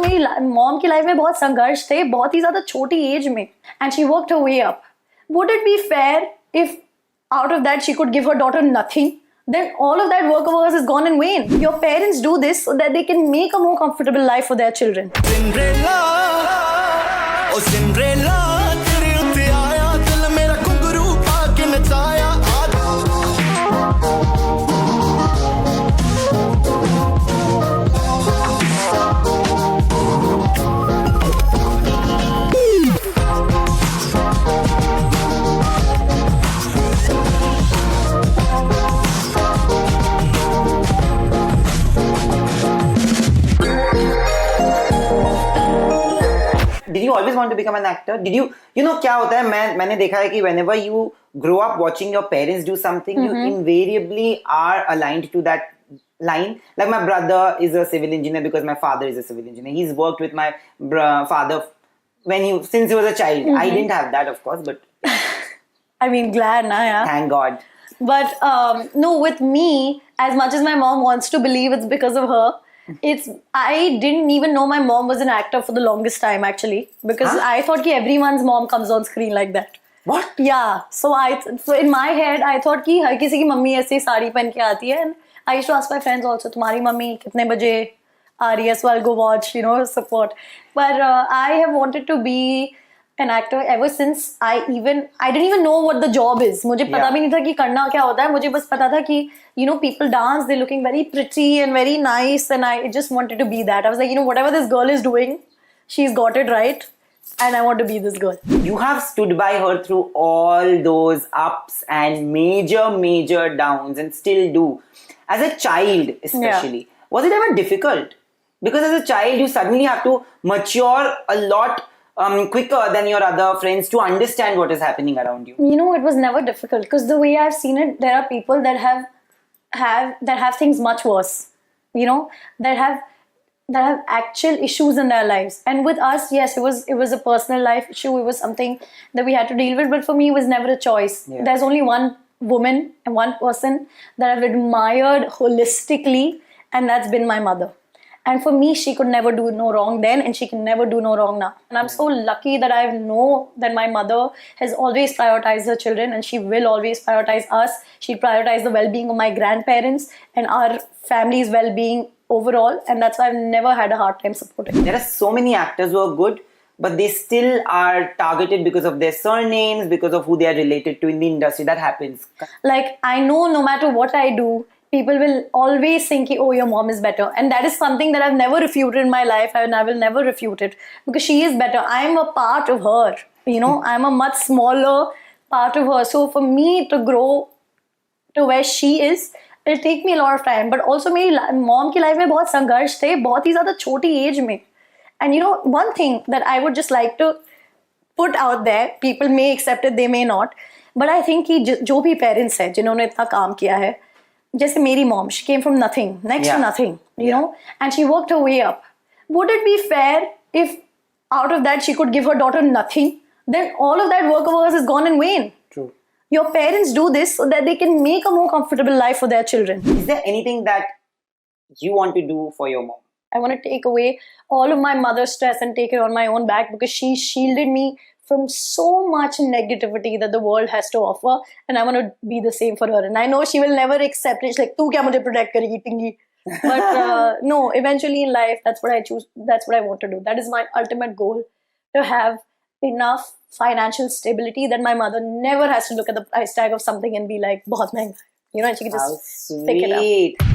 मेरी मॉम की लाइफ में बहुत संघर्ष थे, बहुत ही ज्यादा छोटी एज में, and she worked her way up. Would it be fair if out of that she could give her daughter nothing? Then all of that work of hers is gone in vain. Your parents do this so that they can make a more comfortable life for their children. Cinderella, oh Cinderella, tere utte aaya dil mera kunguru pa ke nachaya. Did you always want to become an actor? Did you know क्या होता है, मैंने देखा है कि whenever you grow up watching your parents do something, you invariably are aligned to that line. Like my brother is a civil engineer because my father is a civil engineer. He's worked with my father since he was a child. I didn't have that, of course, but I mean, glad na, yeah. Thank God. But no, with me, as much as my mom wants to believe it's because of her, I didn't even know my mom was an actor for the longest time, actually, because I thought कि everyone's mom comes on screen like that. What? Yeah. So in my head I thought कि हर किसी की mummy ऐसे साड़ी पहन के आती है, and I used to ask my friends also, तुम्हारी मम्मी कितने बजे आ रही है, so I'll go watch, support. But I have wanted to be an actor ever since I didn't even know what the job is. मुझे पता भी नहीं था कि करना क्या होता है. मुझे बस पता था कि people dance, they're looking very pretty and very nice, and I just wanted to be that. I was like, whatever this girl is doing, she's got it right, and I want to be this girl. You have stood by her through all those ups and major downs, and still do. As a child especially, was it ever difficult? Because as a child you suddenly have to mature a lot quicker than your other friends to understand what is happening around you. It was never difficult, because the way I've seen it, there are people that have things much worse, that have actual issues in their lives. And with us, yes, it was a personal life issue. It was something that we had to deal with, but for me it was never a choice. There's only one woman and one person that I've admired holistically, and that's been my mother. And for me, she could never do no wrong then, and she can never do no wrong now. And I'm so lucky that I know that my mother has always prioritized her children, and she will always prioritize us. She prioritized the well-being of my grandparents and our family's well-being overall, and that's why I've never had a hard time supporting. There are so many actors who are good, but they still are targeted because of their surnames, because of who they are related to in the industry. That happens. Like, I know no matter what I do, people will always think, oh, your mom is better. And that is something that I've never refuted in my life, and I will never refute it, because she is better. I'm a part of her, I'm a much smaller part of her. So for me to grow to where she is, it'll take me a lot of time. But also मेरी mom की life में बहुत संघर्ष थे, बहुत ही ज़्यादा छोटी age में. And one thing that I would just like to put out there, people may accept it, they may not, but I think कि जो भी parents हैं जिन्होंने इतना काम किया है, जैसे मेरी mom, she came from nothing, next to nothing, and she worked her way up. Would it be fair if out of that she could give her daughter nothing? Then all of that work of hers is gone in vain. True. Your parents do this so that they can make a more comfortable life for their children. Is there anything that you want to do for your mom? I want to take away all of my mother's stress and take it on my own back, because she shielded me from so much negativity that the world has to offer, and I want to be the same for her. And I know she will never accept it. She's like, "Tu kya mujhe protect karegi, tingi?" But no, eventually in life, that's what I choose. That's what I want to do. That is my ultimate goal, to have enough financial stability that my mother never has to look at the price tag of something and be like, "Bahut mehenga," and she can just pick it up.